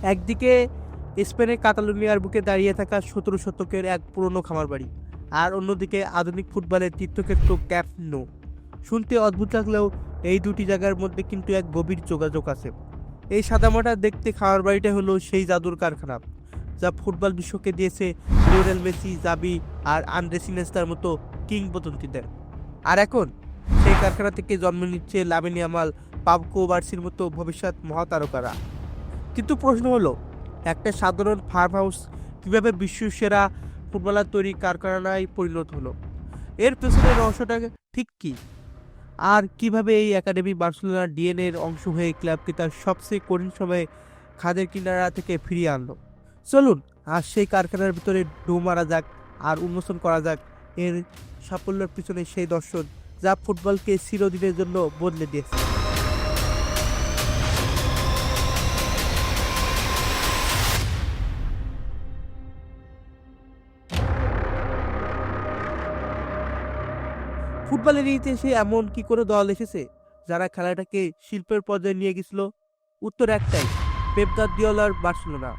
একদিকে স্পেনের কাতালোনিয়ার বুকে দাঁড়িয়ে থাকা ১৭ শতকের এক পুরনো খামারবাড়ি, আর অন্যদিকে আধুনিক ফুটবলের তীর্থক্ষেত্র ক্যাম্প নো। শুনতে অদ্ভুত লাগলেও এই দুটি জায়গার মধ্যে কিন্তু এক গভীর যোগাযোগ আছে। এই সাদামাটা দেখতে খামারবাড়িটা হলো সেই জাদুর কারখানা যা ফুটবল বিশ্বকে দিয়েছে লিওনেল মেসি, জাভি আর আন্দ্রেস ইনিয়েস্তার মতো কিংবদন্তিদের। আর এখন সেই কারখানা থেকে জন্ম নিচ্ছে লামিন ইয়ামাল, পাবলো বার্সির মতো ভবিষ্যৎ মহাতারকারা। কিন্তু প্রশ্ন হলো, একটা সাধারণ ফার্ম হাউস কীভাবে বিশ্বসেরা ফুটবলার তৈরি কারখানায় পরিণত হলো? এর পেছনের রহস্যটা ঠিক কী? আর কিভাবে এই একাডেমি বার্সেলোনার ডিএনএর অংশ হয়ে ক্লাবকে তার সবচেয়ে কঠিন সময়ে খাদের কিনারা থেকে ফিরিয়ে আনলো? চলুন আর সেই কারখানার ভিতরে ঢু মারা যাক আর উন্মোচন করা যাক এর সাফল্যের পিছনে সেই দর্শন যা ফুটবলকে চিরদিনের জন্য বদলে দিয়েছে। ফুটবলের ইতিহাসে এমন কি কোনো দল এসেছে যারা খেলাটাকে শিল্পের পর্যায়ে নিয়ে গেছিল? উত্তর একটাই, পেপ গার্দিওলার বার্সেলোনা।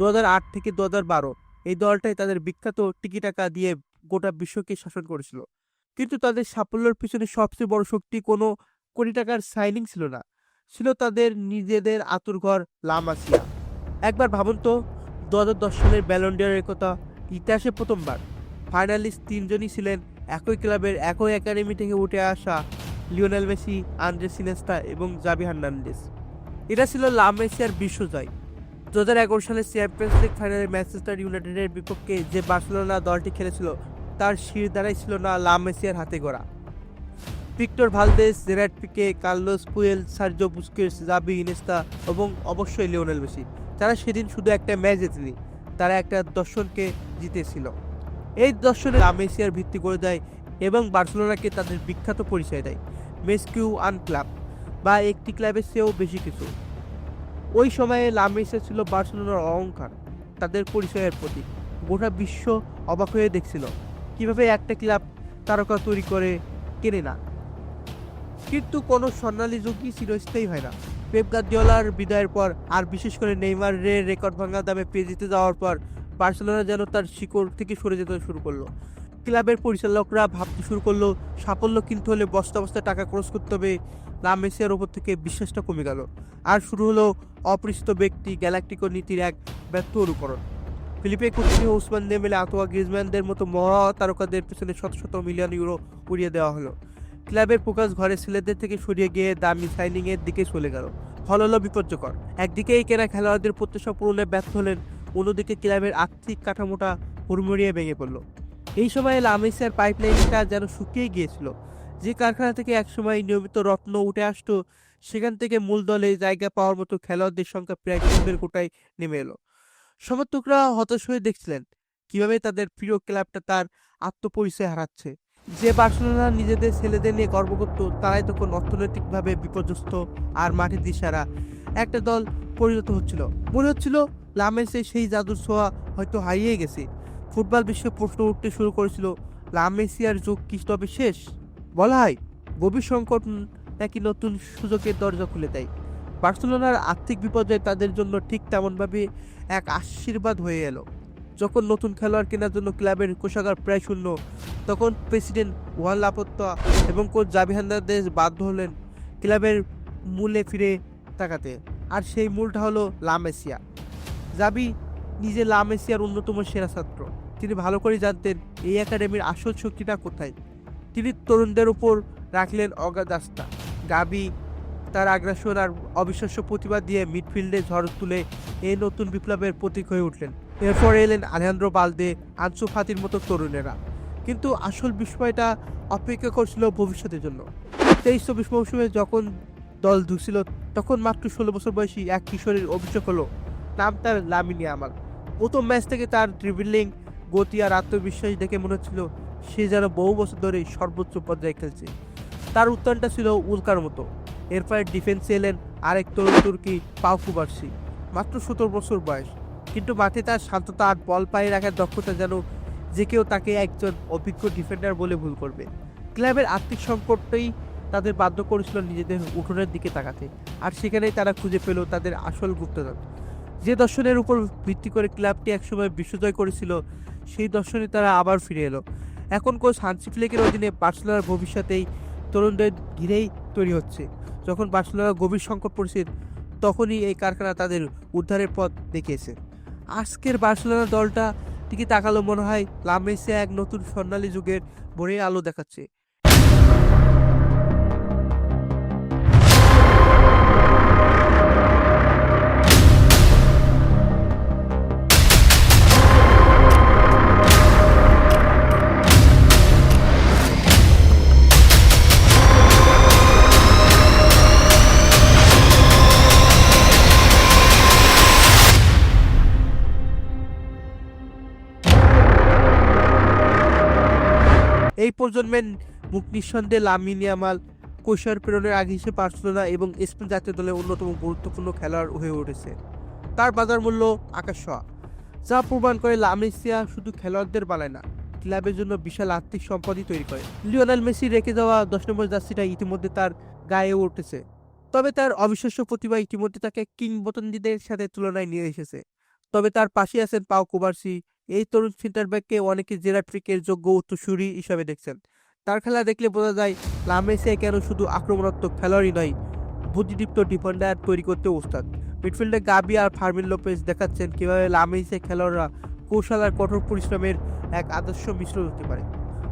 ২০০৮ থেকে ২০১২ এই দলটাই তাদের বিখ্যাত টিকিটাকা দিয়ে গোটা বিশ্বকে শাসন করেছিল। কিন্তু তাদের সাফল্যের পিছনে সবচেয়ে বড় শক্তি কোনো কোটি টাকার সাইনিং ছিল না, ছিল তাদের নিজেদের আঁতুড়ঘর লা মাসিয়া। একবার ভাবুন তো, ২০১০ সালের ব্যালন ডি'অরের কথা। ইতিহাসে প্রথমবার ফাইনালিস্ট তিনজনই ছিলেন একই ক্লাবের, একই একাডেমি থেকে উঠে আসা লিওনেল মেসি, আন্দ্রেস ইনিয়েস্তা এবং জাভি হার্নান্দেজ। এটা ছিল লা মাসিয়ার বিশ্বজয়। ২০১১ সালে চ্যাম্পিয়ন্স লিগ ফাইনালে ম্যানচেস্টার ইউনাইটেডের বিপক্ষে যে বার্সেলোনা দলটি খেলেছিল তার শিরদাঁড়াই ছিল না লা মাসিয়ার হাতে গড়া। Victor Valdes, Gerard Pique, Carlos Puyol, Sergio Busquets, Xavi, Iniesta এবং অবশ্যই লিওনেল মেসি। তারা সেদিন শুধু একটা ম্যাচ জেতেনি, তারা একটা দর্শনকে জিতেছিল। এই দর্শনে লা মাসিয়ার ভিত্তি করে দেয় এবং বার্সেলোনাকে তাদের বিখ্যাত পরিচয় দেয়, মেসকিউ আন ক্লাব, বা একটি ক্লাবের চেয়েও বেশি কিছু। ওই সময়ে লা মাসিয়া ছিল বার্সেলোনার অহংকার, তাদের পরিচয়ের প্রতীক। গোটা বিশ্ব অবাক হয়ে দেখছিল কিভাবে একটা ক্লাব তারকা তৈরি করে, কেনে না। কিন্তু কোনো স্বর্ণালী যুগই চিরস্থায়ী হয় না। পেপ গার্দিওলার বিদায়ের পর, আর বিশেষ করে নেইমারের রেকর্ড ভাঙা দামে পেজিতে যাওয়ার পর, বার্সেলোনা যেন তার শিকড় থেকে সরে যেতে শুরু করলো। ক্লাবের পরিচালকরা ভাবতে শুরু করলো সাফল্য কিনতে হলে বস্তা বস্তা টাকা খরচ করতে হবে। লা মাসিয়ার ওপর থেকে বিশ্বাসটা কমে গেল, আর শুরু হলো অপরিচিত ব্যক্তি গ্যালাক্টিকো নীতির এক ব্যর্থ অনুকরণ। ফিলিপে কুতিনহো, ওসমান দেমবেলে, আঁতোয়া গ্রিজম্যানদের মতো মহা তারকাদের পেছনে শত শত মিলিয়ন ইউরো উড়িয়ে দেওয়া হলো। ক্লাবের ফোকাস ঘরের ছেলেদের থেকে সরিয়ে গিয়ে দামি সাইনিংয়ের দিকে চলে গেল। ফল হলো বিপর্যকর। একদিকে এই কেনা খেলোয়াড়দের প্রত্যাশা পূরণে ব্যর্থ হলেন, অন্যদিকে ক্লাবের আর্থিক কাঠামোটা হুড়মুড়িয়ে ভেঙে পড়ল। এই সময়ে লা মাসিয়ার পাইপলাইনটা যেন শুকিয়ে গিয়েছিল। যে কারখানা থেকে একসময় নিয়মিত রত্ন উঠে আসতো, সেখান থেকে মূল দলে জায়গা পাওয়ার মতো খেলোয়াড়দের সংখ্যা প্রায় ৩ কোটায় নেমে এলো। সমর্থকরা হতাশ হয়ে দেখছিলেন কিভাবে তাদের প্রিয় ক্লাবটা তার আত্মপরিচয় হারাচ্ছে। যে বার্সেলোনা নিজেদের ছেলেদের নিয়ে গর্ব করত, তারাই তখন অর্থনৈতিকভাবে বিপর্যস্ত আর মাঠে দিশারা একটা দল পরিণত হচ্ছিল। মনে হচ্ছিল লা মাসিয়ার সেই জাদুর ছোঁয়া হয়তো হারিয়ে গেছে। ফুটবল বিশ্বে প্রশ্ন উঠতে শুরু করেছিল, লা মাসিয়ার যুগ কি তবে শেষ? বলা হয় গভীর সংকট নাকি নতুন সুযোগের দরজা খুলে দেয়। বার্সেলোনার আর্থিক বিপর্যয় তাদের জন্য ঠিক তেমনভাবে এক আশীর্বাদ হয়ে এলো। যখন নতুন খেলোয়াড় কেনার জন্য ক্লাবের কোষাগার প্রায় শূন্য, তখন প্রেসিডেন্ট ওয়ান লাপোর্তা এবং কোচ জাভি হার্নান্দেজ বাধ্য হলেন ক্লাবের মূলে ফিরে তাকাতে। আর সেই মূলটা হলো লা মাসিয়া। জাভি নিজে লা মাসিয়ার অন্যতম সেরা ছাত্র। তিনি ভালো করে জানতেন এই একাডেমির আসল শক্তিটা কোথায়। তিনি তরুণদের উপর রাখলেন অগাধ আস্থা। গাভি তার আগ্রাসন আর অবিশ্বাস্য প্রতিভা দিয়ে মিডফিল্ডে ঝড় তুলে এই নতুন বিপ্লবের প্রতীক হয়ে উঠলেন। এরপর এলেন আলেহান্দ্রো বালদে, আনসু ফাতির মতো তরুণেরা। কিন্তু আসল বিস্ময়টা অপেক্ষা করছিল ভবিষ্যতের জন্য। ২৩-২৪ মৌসুমে যখন দল ঢুকছিল, তখন মাত্র ১৬ বছর বয়সী এক কিশোরের অভিষেক হলো। নাম তার লামিন ইয়ামাল। প্রথম ম্যাচ থেকে তার ড্রিবলিং, গতি আর আত্মবিশ্বাস দেখে মনে হচ্ছিল সে যেন বহু বছর ধরে সর্বোচ্চ পর্যায়ে খেলছে। তার উত্থানটা ছিল উল্কার মতো। এরপরে ডিফেন্সে এলেন আরেক তরুণ তুর্কি, পাবলো বার্সি। মাত্র ১৭ বছর বয়স, কিন্তু মাঠে তার শান্ততা আর বল পায়ে রাখার দক্ষতা যেন যে কেউ তাকে একজন অভিজ্ঞ ডিফেন্ডার বলে ভুল করবে। ক্লাবের আর্থিক সংকটটাই তাদের বাধ্য করেছিল নিজেদের উঠোনের দিকে তাকাতে, আর সেখানেই তারা খুঁজে পেল তাদের আসল গুপ্তধন। যে দর্শনের উপর ভিত্তি করে ক্লাবটি একসময় বিশ্বজয় করেছিল, সেই দর্শনে তারা আবার ফিরে এলো। এখন কোচ হান্সি ফ্লিকের অধীনে বার্সেলোনার ভবিষ্যতেই তরুণদের ঘিরেই তৈরি হচ্ছে। যখন বার্সেলোনা গভীর সংকট পড়েছে, তখনই এই কারখানা তাদের উদ্ধারের পথ দেখিয়েছে। আজকের বার্সেলোনা দলটা দিকে তাকালো মনে হয় লা মেসিয়া এক নতুন স্বর্ণালী যুগের ভোরের আলো দেখাচ্ছে। এই প্রজন্মের মুখ নিঃসন্দেহে লামিন ইয়ামাল কৈশোর প্রেরণের আগে হিসেবে বার্সেলোনা এবং স্পেন জাতীয় দলের অন্যতম গুরুত্বপূর্ণ খেলোয়াড় হয়ে উঠেছে। তার বাজার মূল্য আকাশ ছোঁয়া, যা প্রমাণ করে লা মেসিয়া শুধু খেলোয়াড়দের বানায় না, ক্লাবের জন্য বিশাল আর্থিক সম্পদই তৈরি করে। লিওনেল মেসি রেখে যাওয়া 10 নম্বর জার্সিটা ইতিমধ্যে তার গায়ে উঠেছে, তবে তার অবিশ্বাস্য প্রতিভা ইতিমধ্যে তাকে কিংবদন্তিদের সাথে তুলনায় নিয়ে এসেছে। তবে তার পাশে আছেন পাও কুবার্সি। এই তরুণ সেন্টার ব্যাককে অনেকে জেরার্ড পিকের যোগ্য উত্তরসূরি হিসাবে দেখছেন। তার খেলা দেখলে বোঝা যায় লা মেসিয়া কেন শুধু আক্রমণাত্মক খেলোয়াড়ই নয়, বুদ্ধিদীপ্ত ডিফেন্ডার তৈরি করতে ওস্তাদ। মিডফিল্ডে গাবি আর ফার্মিন লোপেজ দেখাচ্ছেন কিভাবে লা মেসিয়া খেলোয়াড়রা কৌশল আর কঠোর পরিশ্রমের এক আদর্শ মিশ্রণ হতে পারে।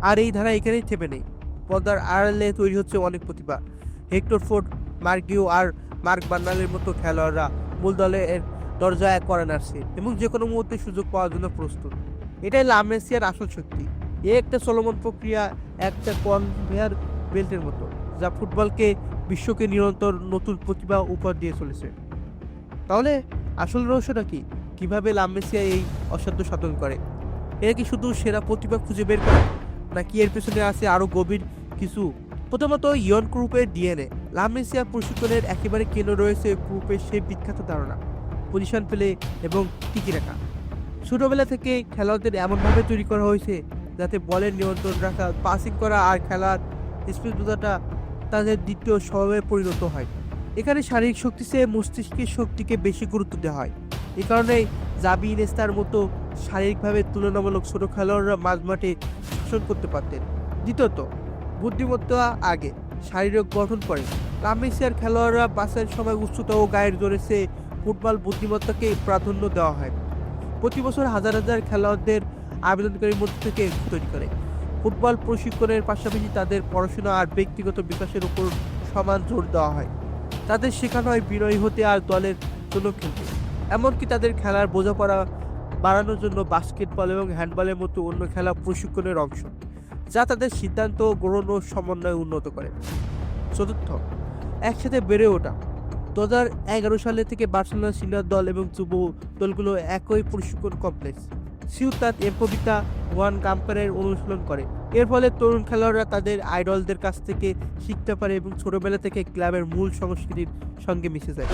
আর এই ধারা এখানেই থেমে নেই, পর্দার আড়ালে তৈরি হচ্ছে অনেক প্রতিভা। হেক্টর ফোর্ড, মার্গিও আর মার্ক বার্নালের মতো খেলোয়াড়রা মূল দলের দরজায় করে নাড়ছে এবং যে কোনো মুহূর্তে সুযোগ পাওয়ার জন্য প্রস্তুত। এটাই লা মেসিয়ার আসল শক্তি। এ একটা চলমান প্রক্রিয়া, একটা কনভেয়ার বেল্টের মতো, যা ফুটবলকে বিশ্বকে নিরন্তর নতুন প্রতিভা উপহার দিয়ে চলেছে। তাহলে আসল রহস্যটা কি? কিভাবে লা মেসিয়া এই অসাধ্য সাধন করে? এরা কি শুধু সেরা প্রতিভা খুঁজে বের করে, নাকি এর পেছনে আছে আরো গভীর কিছু? প্রথমত ইয়ন গ্রুপের ডিএনএ। লা মেসিয়া প্রশিক্ষণের একেবারে কেন্দ্র রয়েছে গ্রুপের সেই বিখ্যাত ধারণা, পজিশন প্লে এবং টিকি রাখা। ছোটবেলা থেকে খেলোয়াড়দের এমনভাবে তৈরি করা হয়েছে যাতে বলের নিয়ন্ত্রণ রাখা, পাসিং করা আর খেলার স্পিড বোঝাটা তাদের দ্বিতীয় স্বভাবে পরিণত হয়। এখানে শারীরিক শক্তি চেয়ে মস্তিষ্কের শক্তিকে বেশি গুরুত্ব দেওয়া হয়। এই কারণেই জাবি, ইনেস্তার মতো শারীরিকভাবে তুলনামূলক ছোট খেলোয়াড়রা মাঝমাঠে শাসন করতে পারতেন। দ্বিতীয়ত, বুদ্ধিমত্তা আগে, শারীরিক গঠন পরে। লা মেসিয়ার খেলোয়াড়রা পাসের সময় উচ্চতা ও গায়ের জোরে চেয়ে ফুটবল বুদ্ধিমত্তাকে প্রাধান্য দেওয়া হয়। প্রতি বছর হাজার হাজার খেলোয়াড়দের আবেদনকারীর মধ্যে থেকে তৈরি করে। ফুটবল প্রশিক্ষণের পাশাপাশি তাদের পড়াশোনা আর ব্যক্তিগত বিকাশের উপর সমান জোর দেওয়া হয়। তাদের শেখানো হয় বিনয়ী হতে আর দলের জন্য খেলতে। এমনকি তাদের খেলার বোঝাপড়া বাড়ানোর জন্য বাস্কেটবল এবং হ্যান্ডবলের মতো অন্য খেলা প্রশিক্ষণের অংশ, যা তাদের সিদ্ধান্ত গ্রহণ ও সমন্বয় উন্নত করে। চতুর্থ, একসাথে বেড়ে ওঠা। 2011 সালে থেকে বার্সেলোনা সিনিয়র দল এবং যুব দলগুলো একই প্রশিক্ষণ কমপ্লেক্স সিউতাদ এমপোভিতা ওয়ান কাম্পারের অনুশীলন করে। এর ফলে তরুণ খেলোয়াড়রা তাদের আইডলদের কাছ থেকে শিখতে পারে এবং ছোটবেলা থেকে ক্লাবের মূল সংস্কৃতির সঙ্গে মিশে যায়।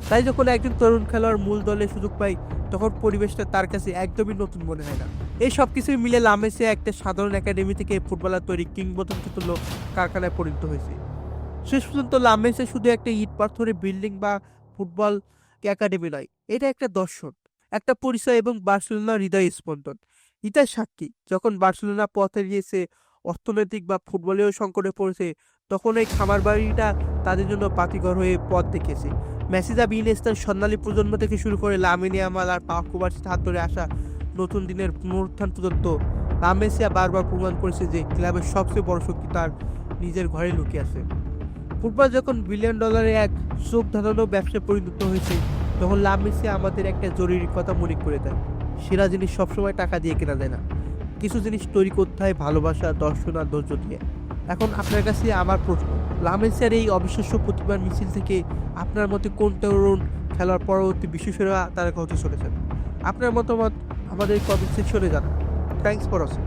তাই যখন একজন তরুণ খেলোয়াড় মূল দলে সুযোগ পায়, তখন পরিবেশটা তার কাছে একদমই নতুন মনে হয় না। এই সব কিছুই মিলে লা মেসিয়া একটা সাধারণ একাডেমি থেকে ফুটবলার তৈরি কিংবদন্তি তুল্য কারখানায় পরিণত হয়েছে। শেষ পর্যন্ত লা মেসিয়া শুধু একটা ইট পাথরের বিল্ডিং বা ফুটবল একাডেমি নয়, এটা একটা দর্শন, একটা পরিচয় এবং বার্সেলোনার হৃদয় স্পন্দন। ইতিহাস সাক্ষী, যখন বার্সেলোনা পথ হারিয়েছে, অর্থনৈতিক বা ফুটবলীয় সংকটে পড়েছে, তখন এই খামার বাড়িটা তাদের জন্য বাতিঘর হয়ে পথ দেখেছে। মেসি, জাভি, ইনিয়েস্তার স্বর্ণালী প্রজন্ম থেকে শুরু করে লামিন ইয়ামাল আর পাও কুবার্সির হাত ধরে আসা নতুন দিনের পুনরুত্থান পর্যন্ত লা মেসিয়া বারবার প্রমাণ করেছে যে ক্লাবের সবচেয়ে বড় শক্তি তার নিজের ঘরে লুকিয়ে আছে। ফুটবল যখন $বিলিয়ন এক চোখ ধাঁধানো ব্যবসায় পরিণত হয়েছে, তখন লা মেসিয়া আমাদের একটা জরুরি কথা মনে করে দেয়: সেরা জিনিস সবসময় টাকা দিয়ে কেনা যায় না, কিছু জিনিস তৈরি করতে হয় ভালোবাসা, দর্শন আর ধৈর্য দিয়ে। এখন আপনার কাছে আমার প্রশ্ন, লা মেসিয়ার এই অবিশ্বাস্য প্রতিভার মিছিল থেকে আপনার মতে কোন তরুণ খেলার পরবর্তী বিশ্বসেরা তারকা হতে চলেছেন? আপনার মতামত আমাদের কমেন্ট সেকশনে জানান। Thanks for watching.